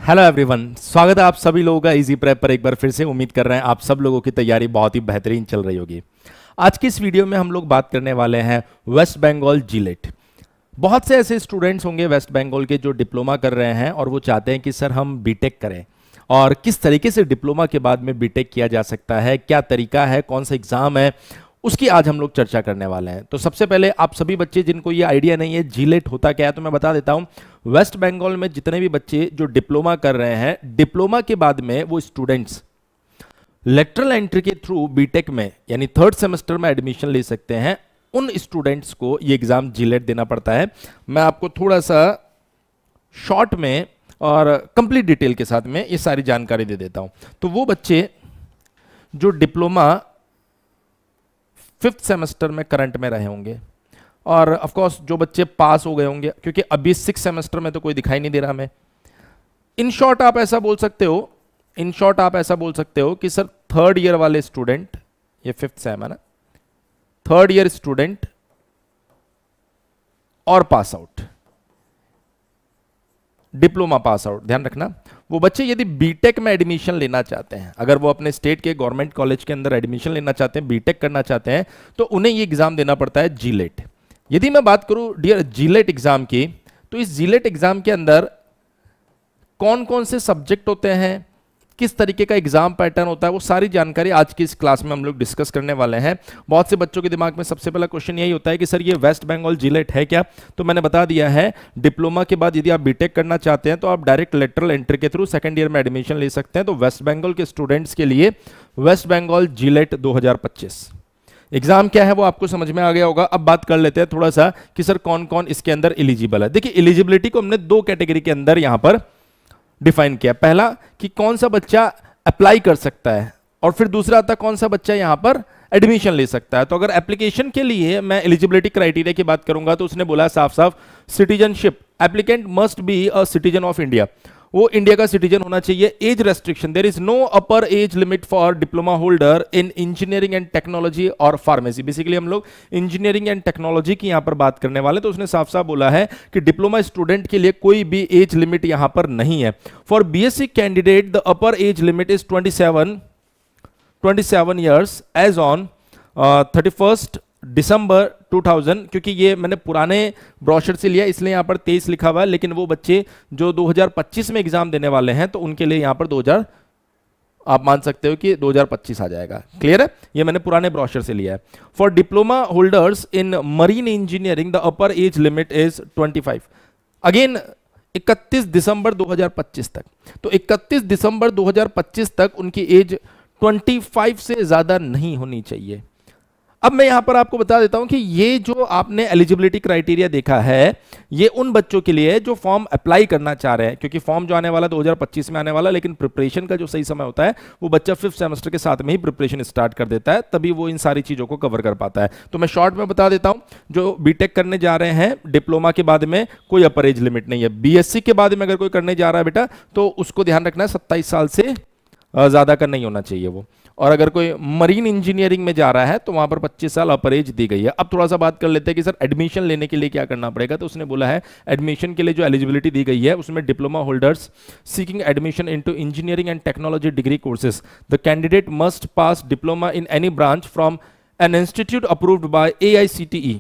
Hello everyone, स्वागत है आप सभी लोगों का इजी प्रेप पर एक बार फिर से। उम्मीद कर रहे हैं आप सब लोगों की तैयारी बहुत ही बेहतरीन चल रही होगी। आज की इस वीडियो में हम लोग बात करने वाले हैं वेस्ट बंगाल जीलेट। बहुत से ऐसे स्टूडेंट्स होंगे वेस्ट बंगाल के जो डिप्लोमा कर रहे हैं और वो चाहते हैं कि सर हम बीटेक करें, और किस तरीके से डिप्लोमा के बाद में बीटेक किया जा सकता है, क्या तरीका है, कौन सा एग्जाम है, उसकी आज हम लोग चर्चा करने वाले हैं। तो सबसे पहले आप सभी बच्चे जिनको ये आइडिया नहीं है जीलेट होता क्या है, तो मैं बता देता हूं। वेस्ट बंगाल में जितने भी बच्चे जो डिप्लोमा कर रहे हैं, डिप्लोमा के बाद में वो स्टूडेंट्स लेटरल एंट्री के थ्रू बीटेक में यानी थर्ड सेमेस्टर में एडमिशन ले सकते हैं। उन स्टूडेंट्स को ये एग्जाम जीलेट देना पड़ता है। मैं आपको थोड़ा सा शॉर्ट में और कंप्लीट डिटेल के साथ में ये सारी जानकारी दे देता हूं। तो वो बच्चे जो डिप्लोमा फिफ्थ सेमेस्टर में करंट में रहे होंगे, और ऑफ कोर्स जो बच्चे पास हो गए होंगे, क्योंकि अभी सिक्स सेमेस्टर में तो कोई दिखाई नहीं दे रहा हमें। इन शॉर्ट आप ऐसा बोल सकते हो कि सर थर्ड ईयर वाले स्टूडेंट, ये फिफ्थ सेम है ना, थर्ड ईयर स्टूडेंट और pass out, diploma pass out, ध्यान रखना वो बच्चे यदि बीटेक में एडमिशन लेना चाहते हैं, अगर वो अपने स्टेट के गवर्नमेंट कॉलेज के अंदर एडमिशन लेना चाहते हैं, बीटेक करना चाहते हैं, तो उन्हें ये एग्जाम देना पड़ता है जीलेट। यदि मैं बात करूं डियर जीलेट एग्जाम की, तो इस जीलेट एग्जाम के अंदर कौन कौन से सब्जेक्ट होते हैं, किस तरीके का एग्जाम पैटर्न होता है, वो सारी जानकारी आज की इस क्लास में हम लोग डिस्कस करने वाले हैं। बहुत से बच्चों के दिमाग में सबसे पहला क्वेश्चन यही होता है कि सर ये वेस्ट बंगाल जीलेट है क्या? तो मैंने बता दिया है, डिप्लोमा के बाद यदि आप बीटेक करना चाहते हैं तो आप डायरेक्ट लेटरल एंट्री के थ्रू सेकंड ईयर में एडमिशन ले सकते हैं। तो वेस्ट बंगाल के स्टूडेंट्स के लिए वेस्ट बंगाल जीलेट 2025 एग्जाम क्या है वो आपको समझ में आ गया होगा। अब बात कर लेते हैं थोड़ा सा कि सर कौन कौन इसके अंदर एलिजिबल है। देखिए, एलिजिबिलिटी को हमने दो कैटेगरी के अंदर यहां पर डिफाइन किया। पहला कि कौन सा बच्चा अप्लाई कर सकता है, और फिर दूसरा आता कौन सा बच्चा यहां पर एडमिशन ले सकता है। तो अगर एप्लीकेशन के लिए मैं एलिजिबिलिटी क्राइटेरिया की बात करूंगा तो उसने बोला साफ साफ citizenship, applicant must be a citizen of India, वो इंडिया का सिटीजन होना चाहिए। Age restriction, there is no upper age limit for diploma holder in engineering and technology और फार्मेसी। बेसिकली हम लोग इंजीनियरिंग एंड टेक्नोलॉजी की यहां पर बात करने वाले, तो उसने साफ साफ बोला है कि डिप्लोमा स्टूडेंट के लिए कोई भी एज लिमिट यहां पर नहीं है। For BSc candidate the upper age limit is 27 years age on 31 December 2000। क्योंकि ये मैंने पुराने ब्रोशर से लिया इसलिए यहाँ पर 23 लिखा हुआ है, लेकिन वो बच्चे जो 2025 में एग्जाम देने वाले हैं तो उनके लिए यहाँ पर 2000 आप मान सकते हो कि 2025 आ जाएगा। क्लियर है? ये मैंने पुराने ब्रोशर से लिया है। For diploma holders in marine engineering the upper age limit is 25। Again 31 दिसंबर 2025 तक, तो 31 दिसंबर 2025 तक उनकी एज 25 से ज्यादा नहीं होनी चाहिए। अब मैं यहां पर आपको बता देता हूं कि ये जो आपने एलिजिबिलिटी क्राइटेरिया देखा है, ये उन बच्चों के लिए जो फॉर्म अप्लाई करना चाह रहे हैं, क्योंकि फॉर्म जो आने वाला 2025 में आने वाला, लेकिन प्रिपरेशन का जो सही समय होता है वो बच्चा फिफ्थ सेमेस्टर के साथ में ही प्रिपरेशन स्टार्ट कर देता है, तभी वो इन सारी चीजों को कवर कर पाता है। तो मैं शॉर्ट में बता देता हूं, जो बीटेक करने जा रहे हैं डिप्लोमा के बाद में कोई अपर एज लिमिट नहीं है। बीएससी के बाद में अगर कोई करने जा रहा है बेटा, तो उसको ध्यान रखना है 27 साल से ज्यादा का नहीं होना चाहिए वो। और अगर कोई मरीन इंजीनियरिंग में जा रहा है तो वहां पर 25 साल अपर एज दी गई है। अब थोड़ा सा बात कर लेते हैं कि सर एडमिशन लेने के लिए क्या करना पड़ेगा। तो उसने बोला है एडमिशन के लिए जो एलिजिबिलिटी दी गई है उसमें diploma holders seeking admission into engineering and technology degree courses, the candidate must pass diploma in any branch from an institute approved by AICTE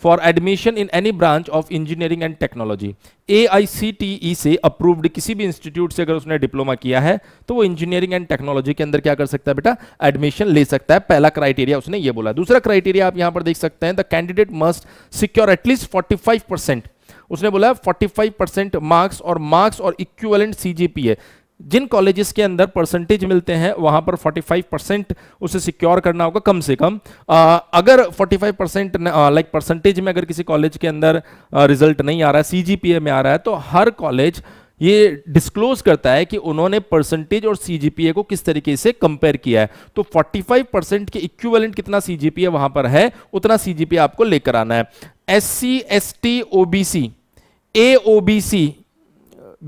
for admission in any branch of engineering and technology. AICTE से approved किसी भी institute से अगर उसने diploma किया है तो वो इंजीनियरिंग एंड टेक्नोलॉजी के अंदर क्या कर सकता है बेटा, एडमिशन ले सकता है। पहला क्राइटेरिया उसने ये बोला। दूसरा क्राइटेरिया आप यहां पर देख सकते हैं, the candidate must secure at least 45%। उसने बोला 45% मार्क्स और इक्विवेलेंट CGPA। जिन कॉलेजेस के अंदर परसेंटेज मिलते हैं वहां पर 45% उसे सिक्योर करना होगा कम से कम। अगर 45% लाइक परसेंटेज में अगर किसी कॉलेज के अंदर रिजल्ट नहीं आ रहा है, CGPA में आ रहा है, तो हर कॉलेज ये डिस्क्लोज करता है कि उन्होंने परसेंटेज और CGPA को किस तरीके से कंपेयर किया है। तो 45% के इक्विवेलेंट कितना CGPA वहां पर है उतना CGPA आपको लेकर आना है। SC ST OBC A OBC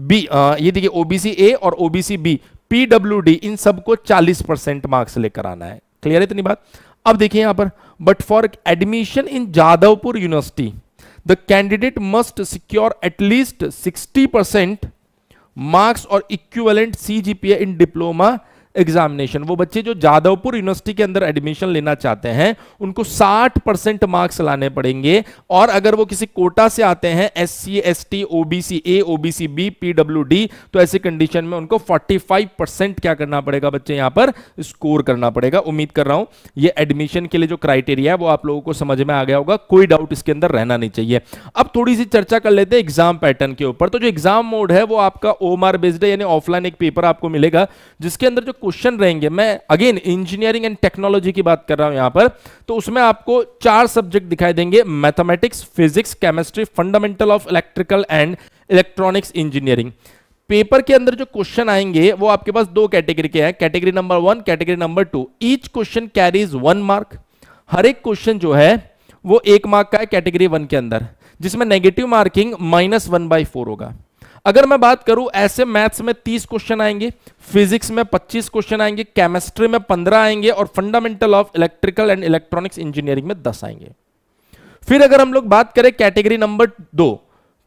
B, ये देखिए OBC A और OBC B PWD इन सबको 40% मार्क्स लेकर आना है। क्लियर है इतनी बात? अब देखिए यहां पर, but for admission in Jadavpur University the candidate must secure at least 60% marks और equivalent CGPA in diploma examination. वो बच्चे जो जादवपुर यूनिवर्सिटी के अंदर एडमिशन लेना चाहते हैं उनको 60% मार्क्स लाने पड़ेंगे, और अगर वो किसी कोटा से आते हैं SC ST OBC A OBC B PWD, तो ऐसी कंडीशन में उनको 45% क्या करना पड़ेगा बच्चे, यहां पर स्कोर करना पड़ेगा। उम्मीद कर रहा हूं ये एडमिशन के लिए जो क्राइटेरिया है वो आप लोगों को समझ में आ गया होगा, कोई डाउट इसके अंदर रहना नहीं चाहिए। अब थोड़ी सी चर्चा कर लेते हैं एग्जाम पैटर्न के ऊपर। तो जो एग्जाम मोड है वो आपका OMR बेस्ड है, यानी ऑफलाइन एक पेपर आपको मिलेगा जिसके अंदर जो क्वेश्चन रहेंगे, मैं अगेन इंजीनियरिंग एंड टेक्नोलॉजी की बात कर रहा हूं यहां पर, तो उसमें आपको 4 सब्जेक्ट दिखाई देंगे, mathematics, physics, chemistry, fundamental of electrical and electronics engineering. Paper के अंदर जो क्वेश्चन आएंगे वो आपके पास 2 कैटेगरी के हैं, category number 1, category number 2। Each question carries 1 mark. हर एक क्वेश्चन जो है वो 1 मार्क का है कैटेगरी 1 के अंदर, जिसमें नेगेटिव मार्किंग -1/4 होगा। अगर मैं बात करूं ऐसे मैथ्स में 30 क्वेश्चन आएंगे, फिजिक्स में 25 क्वेश्चन आएंगे, केमिस्ट्री में 15 आएंगे, और fundamental of electrical and electronics engineering में 10 आएंगे। फिर अगर हम लोग बात करें कैटेगरी नंबर 2,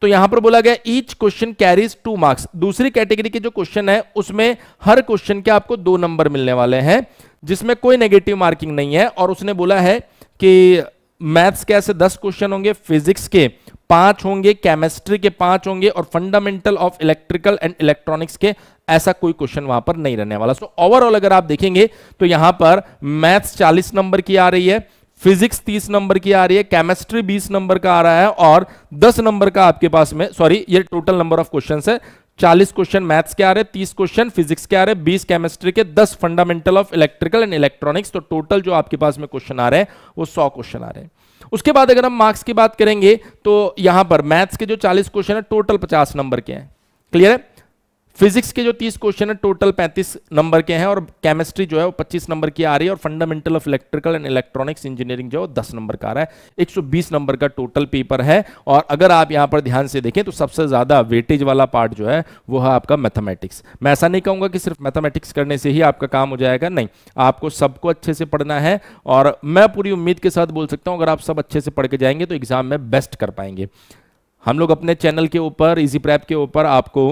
तो यहां पर बोला गया ईच क्वेश्चन कैरीज 2 मार्क्स। दूसरी कैटेगरी के जो क्वेश्चन है उसमें हर क्वेश्चन के आपको 2 नंबर मिलने वाले हैं, जिसमें कोई नेगेटिव मार्किंग नहीं है। और उसने बोला है कि मैथ्स के ऐसे 10 क्वेश्चन होंगे, फिजिक्स के 5 होंगे, केमिस्ट्री के 5 होंगे, और fundamental of electrical and electronics के ऐसा कोई क्वेश्चन वहां पर नहीं रहने वाला। सो ओवरऑल अगर आप देखेंगे तो यहां पर मैथ्स 40 नंबर की आ रही है, फिजिक्स 30 नंबर की आ रही है, केमिस्ट्री 20 नंबर का आ रहा है, और 10 नंबर का आपके पास में, सॉरी ये टोटल नंबर ऑफ क्वेश्चंस है, 40 क्वेश्चन मैथ्स के आ रहे हैं, 30 क्वेश्चन फिजिक्स के आ रहे हैं, 20 केमिस्ट्री के, 10 fundamental of electrical and electronics. तो टोटल जो आपके पास में क्वेश्चन आ रहे हैं वो 100 क्वेश्चन आ रहे हैं। उसके बाद अगर हम मार्क्स की बात करेंगे तो यहां पर मैथ्स के जो 40 क्वेश्चन है टोटल 50 नंबर के हैं, क्लियर है। फिजिक्स के जो 30 क्वेश्चन है टोटल 35 नंबर के हैं, और केमिस्ट्री जो है वो 25 नंबर की आ रही है, और fundamental of electrical and electronics engineering जो है 10 नंबर का आ रहा है। 120 नंबर का टोटल पेपर है। और अगर आप यहां पर ध्यान से देखें तो सबसे ज्यादा वेटेज वाला पार्ट जो है वो है आपका मैथमेटिक्स। मैं ऐसा नहीं कहूंगा कि सिर्फ मैथमेटिक्स करने से ही आपका काम हो जाएगा, नहीं, आपको सबको अच्छे से पढ़ना है, और मैं पूरी उम्मीद के साथ बोल सकता हूं अगर आप सब अच्छे से पढ़ के जाएंगे तो एग्जाम में बेस्ट कर पाएंगे। हम लोग अपने चैनल के ऊपर, इजी प्रेप के ऊपर, आपको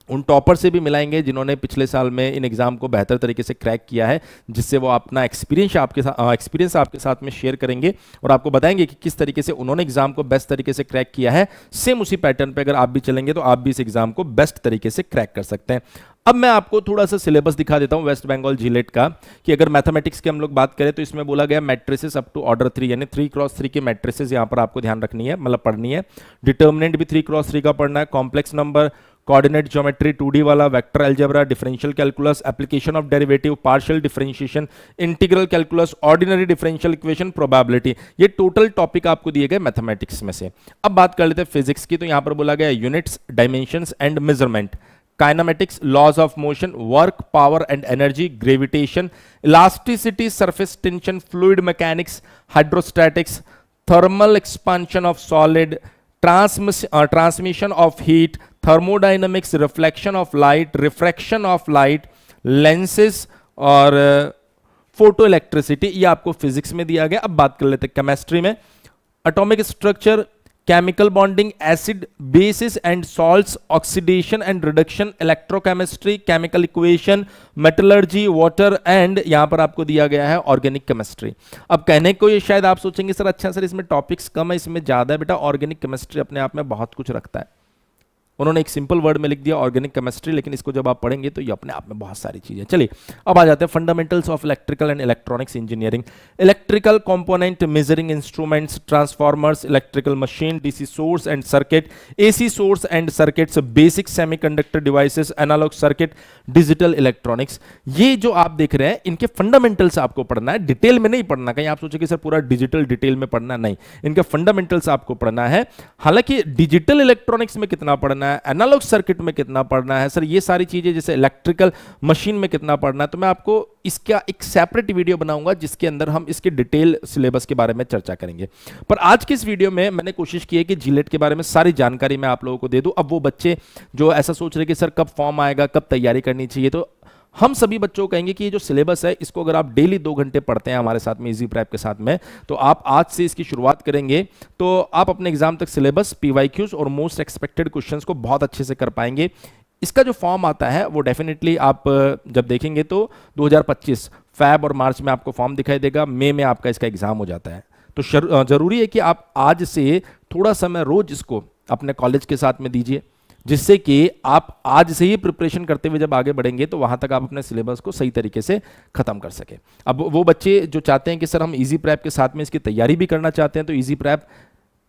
उन टॉपर से भी मिलाएंगे जिन्होंने पिछले साल में इन एग्जाम को बेहतर तरीके से क्रैक किया है, जिससे वो अपना एक्सपीरियंस आपके साथ में शेयर करेंगे और आपको बताएंगे कि किस तरीके से उन्होंने एग्जाम को बेस्ट तरीके से क्रैक किया है। सेम उसी पैटर्न पे अगर आप भी चलेंगे तो आप भी इस एग्जाम को बेस्ट तरीके से क्रैक कर सकते हैं। अब मैं आपको थोड़ा सा सिलेबस दिखा देता हूं वेस्ट बंगाल जीलेट का, कि अगर मैथमेटिक्स के हम लोग बात करें तो इसमें बोला गया मैट्रिसेस अप टू ऑर्डर 3, यानी 3x3 के मैट्रिसेस यहां पर आपको ध्यान रखनी है, मतलब पढ़नी है। डिटर्मिनेंट भी 3x3 का पढ़ना है, complex number, coordinate geometry 2D वाला, vector algebra, differential calculus, application of derivative, partial differentiation, integral calculus, ordinary differential equation, probability, ये टोटल टॉपिक आपको दिए गए मैथमेटिक्स में से। अब बात कर लेते हैं फिजिक्स की, तो यहां पर बोला गया units, dimensions and measurement, kinematics, laws of motion, work, power and energy, gravitation, elasticity, surface tension, fluid mechanics, hydrostatics, thermal expansion of solid, transmission of heat, thermodynamics, reflection of light, refraction of light, lenses और photo electricity, ये आपको physics में दिया गया। अब बात कर लेते हैं केमिस्ट्री में, atomic structure, chemical bonding, acid basis and salts, oxidation and reduction, electrochemistry, chemical equation, metallurgy, water and यहां पर आपको दिया गया है ऑर्गेनिक केमिस्ट्री। अब कहने को ये शायद आप सोचेंगे सर अच्छा सर इसमें टॉपिक्स कम है, इसमें ज्यादा है। बेटा ऑर्गेनिक केमिस्ट्री अपने आप में बहुत कुछ रखता है। उन्होंने एक सिंपल वर्ड में लिख दिया ऑर्गेनिक केमिस्ट्री, लेकिन इसको जब आप पढ़ेंगे तो ये अपने आप में बहुत सारी चीजें। चलिए अब आ जाते हैं fundamentals of electrical and electronics engineering. Electrical component, measuring instruments, transformers, electrical machine, DC source and circuit, AC source and circuits, basic semiconductor devices, analog circuit, digital electronics, ये जो आप देख रहे हैं इनके फंडामेंटल्स आपको पढ़ना है, डिटेल में नहीं पढ़ना। कहीं आप सोचे कि सर पूरा डिजिटल डिटेल में पढ़ना, नहीं, इनके फंडामेंटल्स आपको पढ़ना है। हालांकि डिजिटल इलेक्ट्रॉनिक्स में कितना पढ़ना है, एनालॉग सर्किट में कितना पढ़ना है, सर ये सारी चीजें, जैसे इलेक्ट्रिकल मशीन में कितना पढ़ना है, तो मैं आपको इसका एक सेपरेट वीडियो बनाऊंगा जिसके अंदर हम इसके डिटेल सिलेबस के बारे में चर्चा करेंगे। पर आज की इस वीडियो में मैंने कोशिश की है कि जीलेट के बारे में सारी जानकारी मैं आप लोगों को दे दूं। अब वो बच्चे जो ऐसा सोच रहे कि सर कब फॉर्म आएगा, कब तैयारी करनी चाहिए, तो हम सभी बच्चों को कहेंगे कि ये जो सिलेबस है इसको अगर आप डेली 2 घंटे पढ़ते हैं हमारे साथ में, इजी प्रेप के साथ में, तो आप आज से इसकी शुरुआत करेंगे तो आप अपने एग्जाम तक सिलेबस, पीवाईक्यूज और मोस्ट एक्सपेक्टेड क्वेश्चंस को बहुत अच्छे से कर पाएंगे। इसका जो फॉर्म आता है वो डेफिनेटली आप जब देखेंगे तो 2025 फैब और मार्च में आपको फॉर्म दिखाई देगा, मई में आपका इसका एग्जाम हो जाता है। तो जरूरी है कि आप आज से थोड़ा समय रोज इसको अपने कॉलेज के साथ में दीजिए, जिससे कि आप आज से ही प्रिपरेशन करते हुए जब आगे बढ़ेंगे तो वहां तक आप अपने सिलेबस को सही तरीके से खत्म कर सके। अब वो बच्चे जो चाहते हैं कि सर हम इजी प्रेप के साथ में इसकी तैयारी भी करना चाहते हैं, तो इजी प्रेप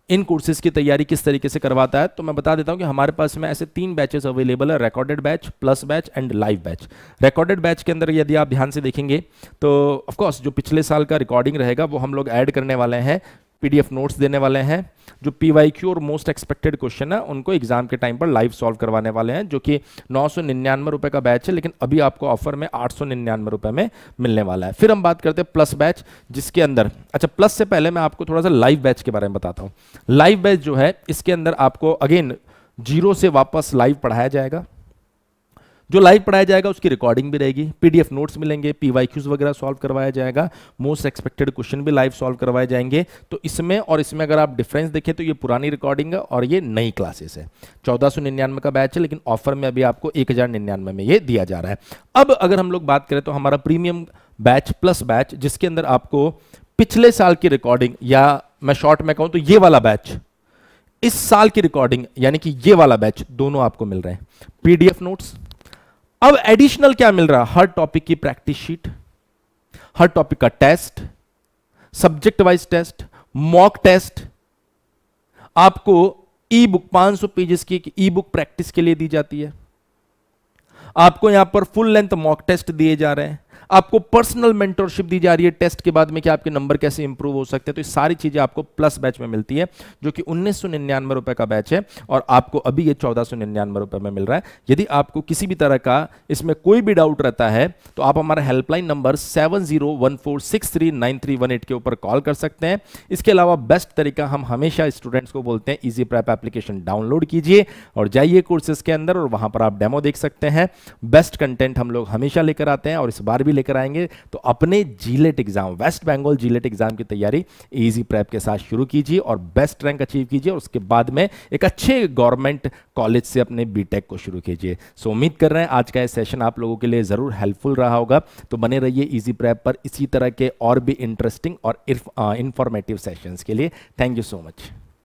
इन कोर्सेज की तैयारी किस तरीके से करवाता है, तो मैं बता देता हूं कि हमारे पास में ऐसे 3 बैचेस अवेलेबल है, recorded batch, plus batch and live batch. Recorded batch के अंदर यदि आप ध्यान से देखेंगे तो ऑफ कोर्स जो पिछले साल का रिकॉर्डिंग रहेगा वो हम लोग ऐड करने वाले हैं, पीडीएफ नोट्स देने वाले हैं, जो पीवाईक्यू और मोस्ट एक्सपेक्टेड क्वेश्चन है उनको एग्जाम के टाइम पर लाइव सॉल्व करवाने वाले हैं, जो कि 999 रुपए का बैच है, लेकिन अभी आपको ऑफर में 899 रुपए में मिलने वाला है। फिर हम बात करते हैं प्लस बैच, जिसके अंदर अच्छा प्लस से पहले मैं आपको थोड़ा सा लाइव बैच के बारे में बताता हूँ। लाइव बैच जो है इसके अंदर आपको अगेन जीरो से वापस लाइव पढ़ाया जाएगा। जो लाइव पढ़ाया जाएगा उसकी रिकॉर्डिंग भी रहेगी, पीडीएफ नोट्स मिलेंगे, पीवाईक्यूज वगैरह सॉल्व करवाया जाएगा, मोस्ट एक्सपेक्टेड क्वेश्चन भी लाइव सॉल्व करवाए जाएंगे। तो इसमें और इसमें अगर आप डिफरेंस देखें तो ये पुरानी रिकॉर्डिंग है और ये नई क्लासेस है। 1499 का बैच है, लेकिन ऑफर में अभी आपको 1099 में ये दिया जा रहा है। अब अगर हम लोग बात करें तो हमारा प्रीमियम बैच प्लस बैच, जिसके अंदर आपको पिछले साल की रिकॉर्डिंग, या मैं शॉर्ट में कहूं तो ये वाला बैच, इस साल की रिकॉर्डिंग यानी कि ये वाला बैच, दोनों आपको मिल रहे हैं, पीडीएफ नोट्स। अब एडिशनल क्या मिल रहा है, हर टॉपिक की प्रैक्टिस शीट, हर टॉपिक का test, subject wise test, mock test, आपको ई बुक 500 पेजेस की ई बुक प्रैक्टिस के लिए दी जाती है, आपको यहां पर फुल लेंथ मॉक टेस्ट दिए जा रहे हैं, आपको पर्सनल मेंटरशिप दी जा रही है टेस्ट के बाद में कि आपके नंबर कैसे इंप्रूव हो सकते हैं। तो ये सारी चीजें आपको प्लस बैच में मिलती है, जो कि 1999 रुपए का बैच है और आपको अभी ये 1499 रुपए में मिल रहा है। यदि आपको किसी भी तरह का इसमें कोई भी डाउट रहता है तो आप हमारा हेल्पलाइन नंबर 7014639318 के ऊपर कॉल कर सकते हैं। इसके अलावा बेस्ट तरीका हम हमेशा स्टूडेंट्स को बोलते हैं, इजी प्रेप एप्लीकेशन डाउनलोड कीजिए और जाइए कोर्सेज के अंदर और वहां पर आप डेमो देख सकते हैं। बेस्ट कंटेंट हम लोग हमेशा लेकर आते हैं और इस बार भी लेकर आएंगे। तो अपने JELET exam, West Bengal JELET exam की तैयारी इजी प्रेप के साथ शुरू कीजिए और बेस्ट रैंक अचीव कीजिए और उसके बाद में एक अच्छे गवर्नमेंट कॉलेज से अपने बीटेक को शुरू कीजिए। सो उम्मीद कर रहे हैं आज का ये सेशन आप लोगों के लिए जरूर हेल्पफुल रहा होगा। तो बने रहिए इजी प्रेप पर इसी तरह के और भी इंटरेस्टिंग और इंफॉर्मेटिव सेशंस के लिए। Thank you so much.